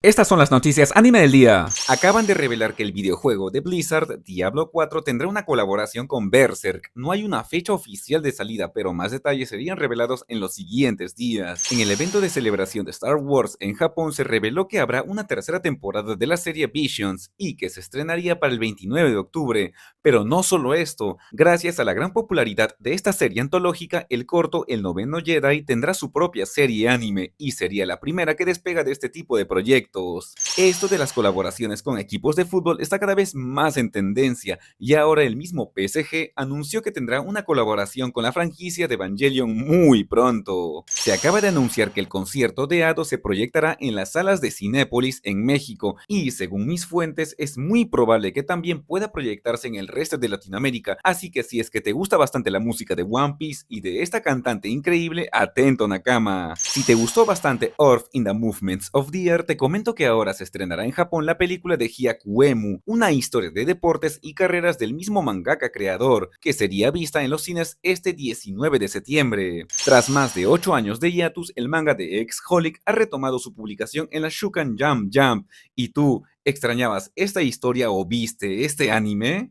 Estas son las noticias anime del día. Acaban de revelar que el videojuego de Blizzard, Diablo 4, tendrá una colaboración con Berserk. No hay una fecha oficial de salida, pero más detalles serían revelados en los siguientes días. En el evento de celebración de Star Wars en Japón se reveló que habrá una tercera temporada de la serie Visions y que se estrenaría para el 29 de octubre. Pero no solo esto, gracias a la gran popularidad de esta serie antológica, el corto El Noveno Jedi tendrá su propia serie anime y sería la primera que despega de este tipo de proyectos. Esto de las colaboraciones con equipos de fútbol está cada vez más en tendencia y ahora el mismo PSG anunció que tendrá una colaboración con la franquicia de Evangelion muy pronto. Se acaba de anunciar que el concierto de Ado se proyectará en las salas de Cinépolis en México y según mis fuentes es muy probable que también pueda proyectarse en el resto de Latinoamérica, así que si es que te gusta bastante la música de One Piece y de esta cantante increíble, atento Nakama. Si te gustó bastante Earth in the Movements of the Earth, te comento que ahora se estrenará en Japón la película de Hyakuemu, una historia de deportes y carreras del mismo mangaka creador, que sería vista en los cines este 19 de septiembre. Tras más de 8 años de hiatus, el manga de X-Holic ha retomado su publicación en la Shukan Jump. ¿Y tú, extrañabas esta historia o viste este anime?